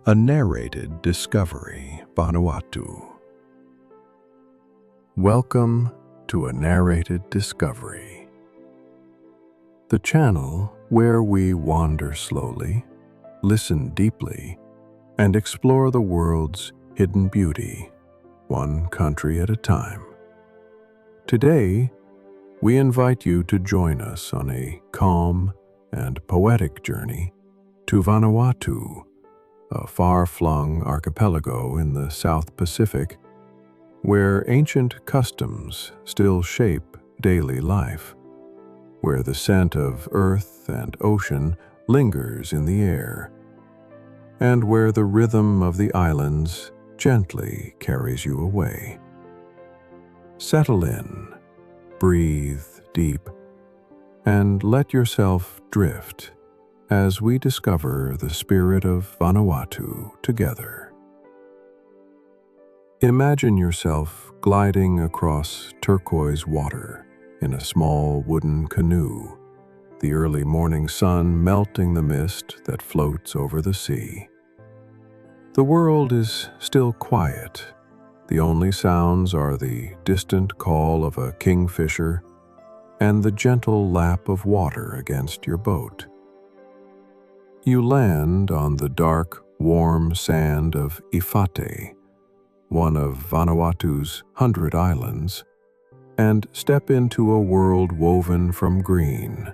A narrated discovery, Vanuatu. Welcome to a narrated discovery, the channel where we wander slowly, listen deeply, and explore the world's hidden beauty, one country at a time. Today, we invite you to join us on a calm and poetic journey to Vanuatu, a far-flung archipelago in the South Pacific, where ancient customs still shape daily life, where the scent of earth and ocean lingers in the air, and where the rhythm of the islands gently carries you away. Settle in, breathe deep, and let yourself drift as we discover the spirit of Vanuatu together. Imagine yourself gliding across turquoise water in a small wooden canoe, the early morning sun melting the mist that floats over the sea. The world is still quiet. The only sounds are the distant call of a kingfisher and the gentle lap of water against your boat. You land on the dark, warm sand of Ifate, one of Vanuatu's 100 islands, and step into a world woven from green,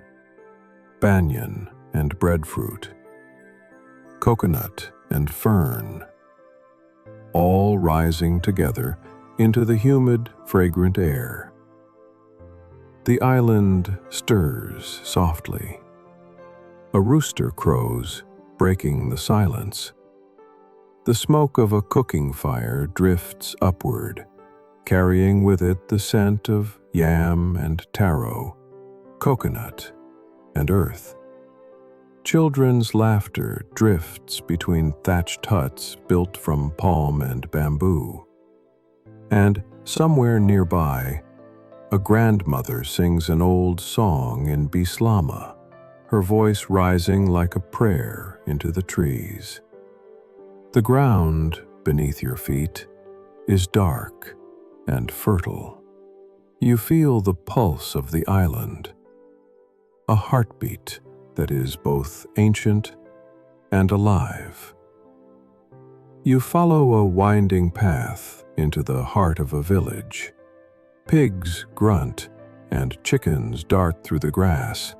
banyan and breadfruit, coconut and fern, all rising together into the humid, fragrant air. The island stirs softly. A rooster crows, breaking the silence. The smoke of a cooking fire drifts upward, carrying with it the scent of yam and taro, coconut and earth. Children's laughter drifts between thatched huts built from palm and bamboo. And somewhere nearby, a grandmother sings an old song in Bislama, her voice rising like a prayer into the trees. The ground beneath your feet is dark and fertile. You feel the pulse of the island, a heartbeat that is both ancient and alive. You follow a winding path into the heart of a village. Pigs grunt and chickens dart through the grass.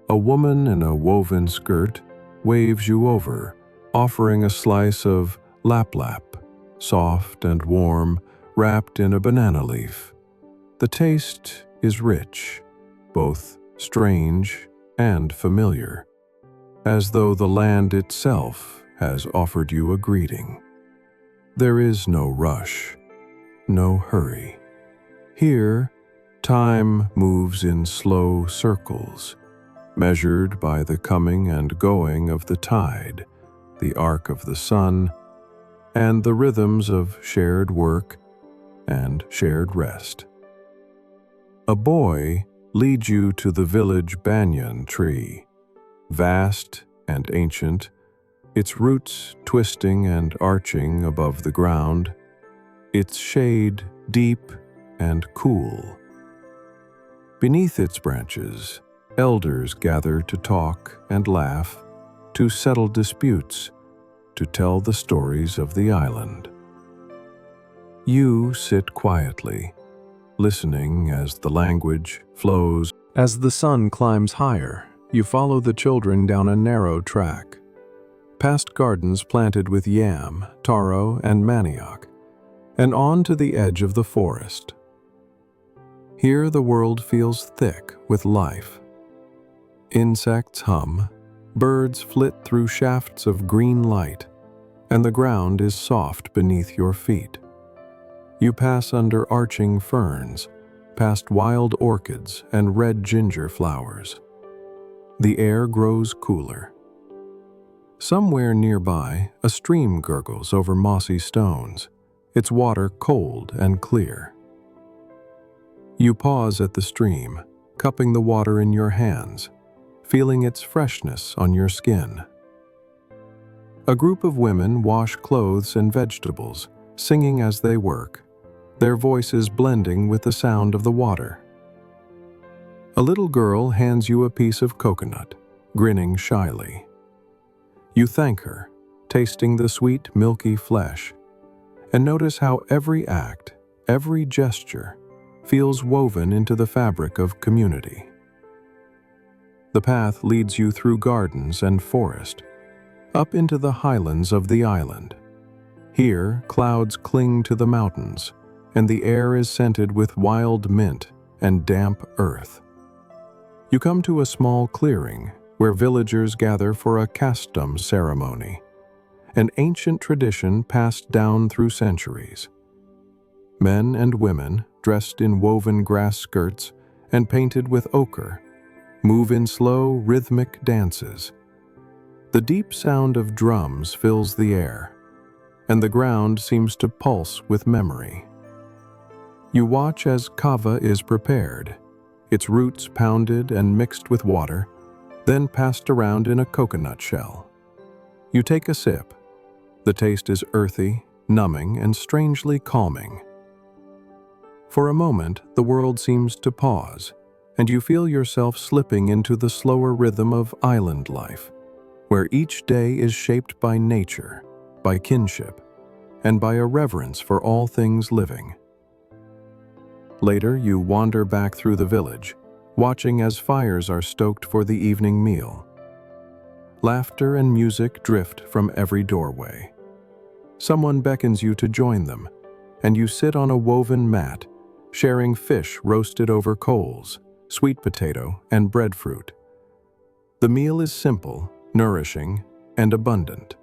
A woman in a woven skirt waves you over, offering a slice of lap-lap, soft and warm, wrapped in a banana leaf. The taste is rich, both strange and familiar, as though the land itself has offered you a greeting. There is no rush, no hurry. Here, time moves in slow circles, measured by the coming and going of the tide, the arc of the sun, and the rhythms of shared work and shared rest. A boy leads you to the village banyan tree, vast and ancient, its roots twisting and arching above the ground, its shade deep and cool. Beneath its branches, elders gather to talk and laugh, to settle disputes, to tell the stories of the island. You sit quietly, listening as the language flows. As the sun climbs higher, you follow the children down a narrow track, past gardens planted with yam, taro, and manioc, and on to the edge of the forest. Here the world feels thick with life. Insects hum, birds flit through shafts of green light, and the ground is soft beneath your feet. You pass under arching ferns, past wild orchids and red ginger flowers. The air grows cooler. Somewhere nearby, a stream gurgles over mossy stones, its water cold and clear. You pause at the stream, cupping the water in your hands, feeling its freshness on your skin. A group of women wash clothes and vegetables, singing as they work, their voices blending with the sound of the water. A little girl hands you a piece of coconut, grinning shyly. You thank her, tasting the sweet, milky flesh, and notice how every act, every gesture, feels woven into the fabric of community. The path leads you through gardens and forest, up into the highlands of the island. Here, clouds cling to the mountains, and the air is scented with wild mint and damp earth. You come to a small clearing where villagers gather for a Kastom ceremony, an ancient tradition passed down through centuries. Men and women, dressed in woven grass skirts and painted with ochre, move in slow, rhythmic dances. The deep sound of drums fills the air, and the ground seems to pulse with memory. You watch as kava is prepared, its roots pounded and mixed with water, then passed around in a coconut shell. You take a sip. The taste is earthy, numbing, and strangely calming. For a moment, the world seems to pause, and you feel yourself slipping into the slower rhythm of island life, where each day is shaped by nature, by kinship, and by a reverence for all things living. Later, you wander back through the village, watching as fires are stoked for the evening meal. Laughter and music drift from every doorway. Someone beckons you to join them, and you sit on a woven mat, sharing fish roasted over coals, sweet potato, and breadfruit. The meal is simple, nourishing, and abundant.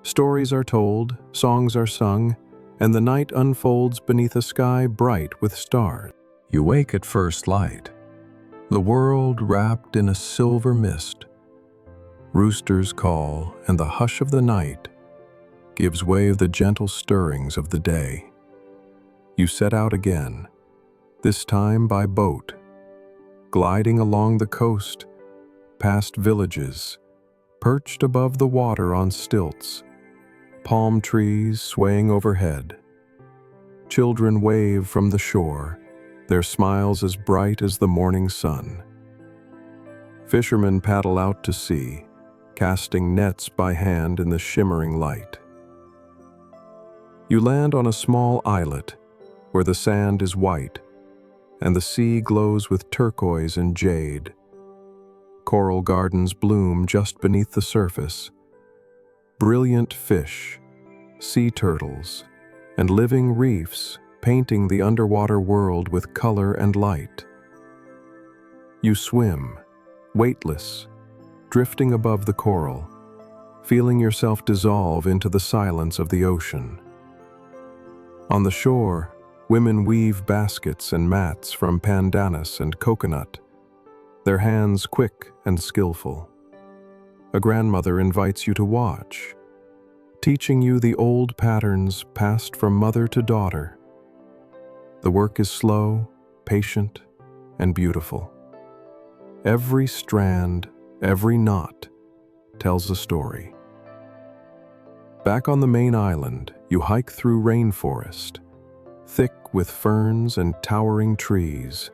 Stories are told, songs are sung, and the night unfolds beneath a sky bright with stars. You wake at first light, the world wrapped in a silver mist. Roosters call, and the hush of the night gives way to the gentle stirrings of the day. You set out again, this time by boat, gliding along the coast, past villages, perched above the water on stilts, palm trees swaying overhead. Children wave from the shore, their smiles as bright as the morning sun. Fishermen paddle out to sea, casting nets by hand in the shimmering light. You land on a small islet where the sand is white and the sea glows with turquoise and jade. Coral gardens bloom just beneath the surface. Brilliant fish, sea turtles, and living reefs painting the underwater world with color and light. You swim, weightless, drifting above the coral, feeling yourself dissolve into the silence of the ocean. On the shore, women weave baskets and mats from pandanus and coconut, their hands quick and skillful. A grandmother invites you to watch, teaching you the old patterns passed from mother to daughter. The work is slow, patient, and beautiful. Every strand, every knot, tells a story. Back on the main island, you hike through rainforest, thick with ferns and towering trees.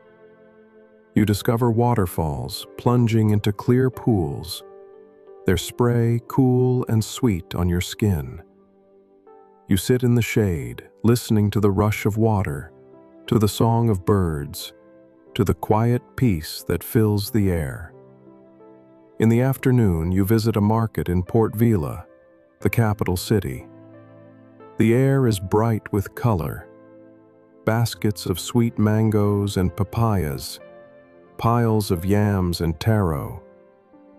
You discover waterfalls plunging into clear pools, their spray cool and sweet on your skin. You sit in the shade, listening to the rush of water, to the song of birds, to the quiet peace that fills the air. In the afternoon, you visit a market in Port Vila, the capital city. The air is bright with color. Baskets of sweet mangoes and papayas, piles of yams and taro,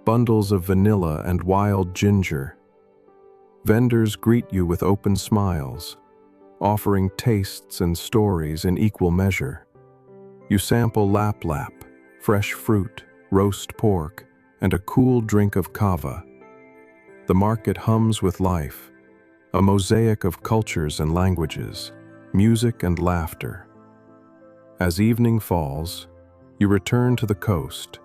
bundles of vanilla and wild ginger. Vendors greet you with open smiles, offering tastes and stories in equal measure. You sample lap-lap, fresh fruit, roast pork, and a cool drink of kava. The market hums with life, a mosaic of cultures and languages, music and laughter. As evening falls, you return to the coast.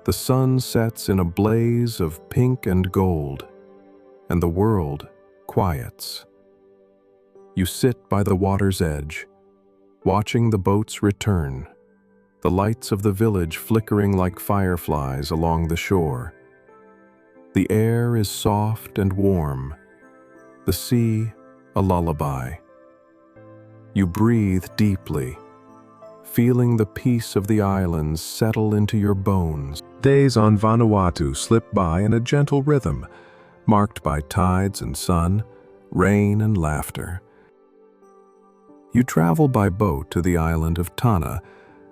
The sun sets in a blaze of pink and gold. and the world quiets. You sit by the water's edge, watching the boats return, the lights of the village flickering like fireflies along the shore. The air is soft and warm, the sea a lullaby. You breathe deeply, feeling the peace of the islands settle into your bones. Days on Vanuatu slip by in a gentle rhythm, marked by tides and sun, rain and laughter. You travel by boat to the island of Tana,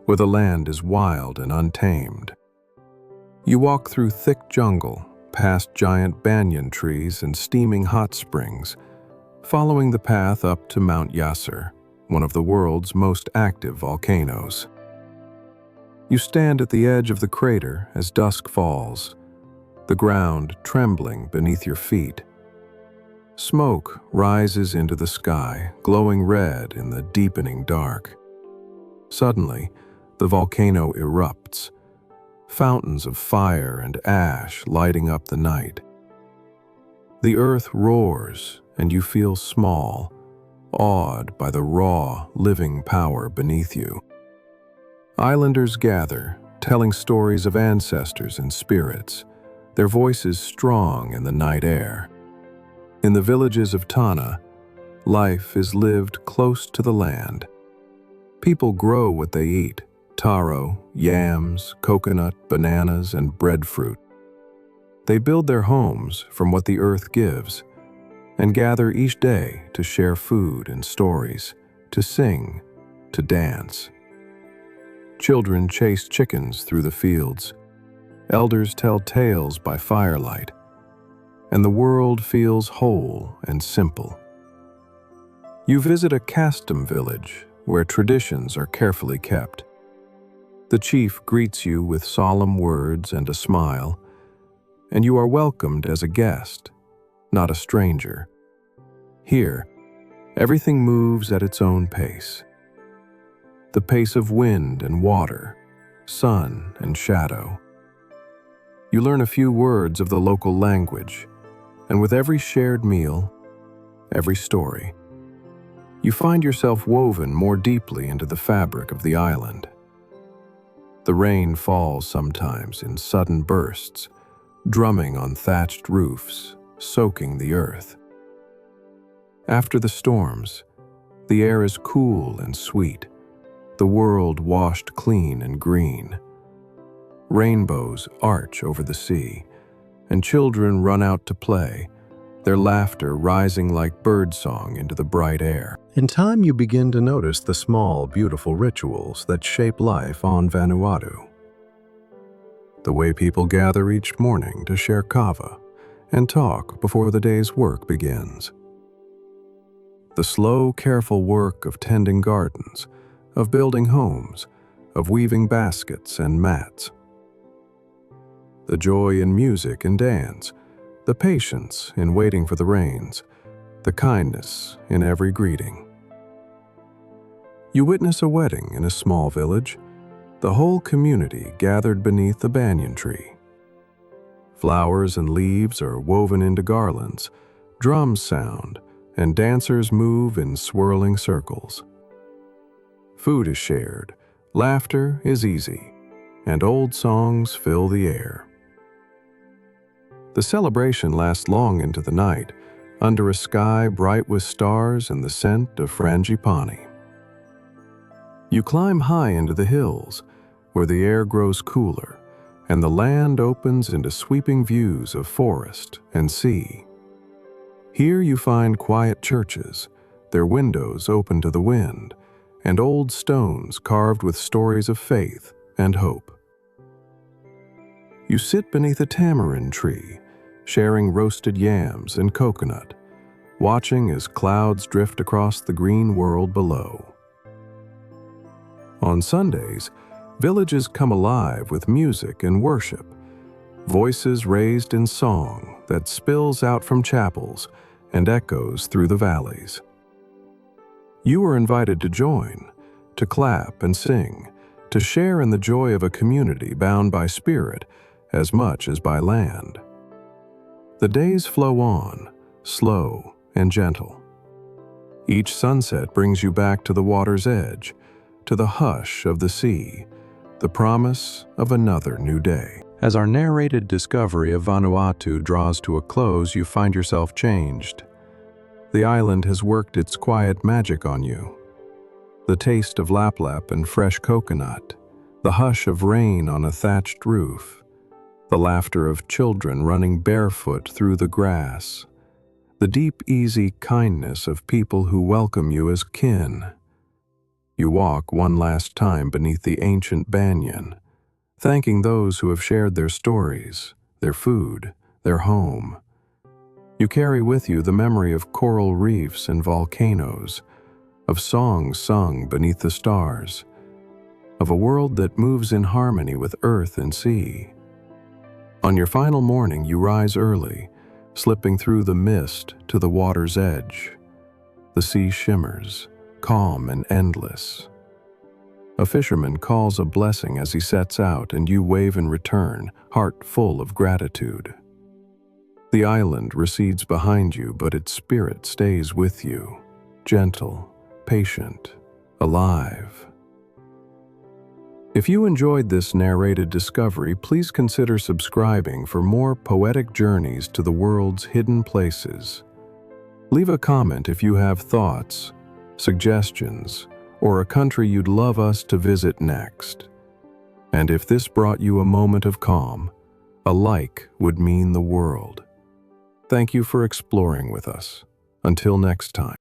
where the land is wild and untamed. You walk through thick jungle, past giant banyan trees and steaming hot springs, following the path up to Mount Yasur, one of the world's most active volcanoes. You stand at the edge of the crater as dusk falls, the ground trembling beneath your feet. Smoke rises into the sky, glowing red in the deepening dark. Suddenly, the volcano erupts, fountains of fire and ash lighting up the night. The earth roars, and you feel small, awed by the raw, living power beneath you. Islanders gather, telling stories of ancestors and spirits, their voices strong in the night air. In the villages of Tana, life is lived close to the land. People grow what they eat: taro, yams, coconut, bananas, and breadfruit. They build their homes from what the earth gives, and gather each day to share food and stories, to sing, to dance. Children chase chickens through the fields. Elders tell tales by firelight, and the world feels whole and simple. You visit a Kastom village where traditions are carefully kept. The chief greets you with solemn words and a smile, and you are welcomed as a guest, not a stranger. Here, everything moves at its own pace. The pace of wind and water, sun and shadow. You learn a few words of the local language, and with every shared meal, every story, you find yourself woven more deeply into the fabric of the island. The rain falls sometimes in sudden bursts, drumming on thatched roofs, soaking the earth. After the storms, the air is cool and sweet, the world washed clean and green. Rainbows arch over the sea, and children run out to play, their laughter rising like birdsong into the bright air. In time, you begin to notice the small, beautiful rituals that shape life on Vanuatu. The way people gather each morning to share kava and talk before the day's work begins. The slow, careful work of tending gardens, of building homes, of weaving baskets and mats. The joy in music and dance, the patience in waiting for the rains, the kindness in every greeting. You witness a wedding in a small village, the whole community gathered beneath the banyan tree. Flowers and leaves are woven into garlands, drums sound, and dancers move in swirling circles. Food is shared, laughter is easy, and old songs fill the air. The celebration lasts long into the night, under a sky bright with stars and the scent of frangipani. You climb high into the hills, where the air grows cooler, and the land opens into sweeping views of forest and sea. Here you find quiet churches, their windows open to the wind, and old stones carved with stories of faith and hope. You sit beneath a tamarind tree, sharing roasted yams and coconut, watching as clouds drift across the green world below. On Sundays, villages come alive with music and worship, voices raised in song that spills out from chapels and echoes through the valleys. You are invited to join, to clap and sing, to share in the joy of a community bound by spirit as much as by land. The days flow on, slow and gentle. Each sunset brings you back to the water's edge, to the hush of the sea, the promise of another new day. As our narrated discovery of Vanuatu draws to a close, you find yourself changed. The island has worked its quiet magic on you. The taste of laplap and fresh coconut, the hush of rain on a thatched roof, the laughter of children running barefoot through the grass, the deep, easy kindness of people who welcome you as kin. You walk one last time beneath the ancient banyan, thanking those who have shared their stories, their food, their home. You carry with you the memory of coral reefs and volcanoes, of songs sung beneath the stars, of a world that moves in harmony with earth and sea. On your final morning, you rise early, slipping through the mist to the water's edge. The sea shimmers, calm and endless. A fisherman calls a blessing as he sets out, and you wave in return, heart full of gratitude. The island recedes behind you, but its spirit stays with you, gentle, patient, alive. If you enjoyed this narrated discovery, please consider subscribing for more poetic journeys to the world's hidden places. Leave a comment if you have thoughts, suggestions, or a country you'd love us to visit next. And if this brought you a moment of calm, a like would mean the world. Thank you for exploring with us. Until next time.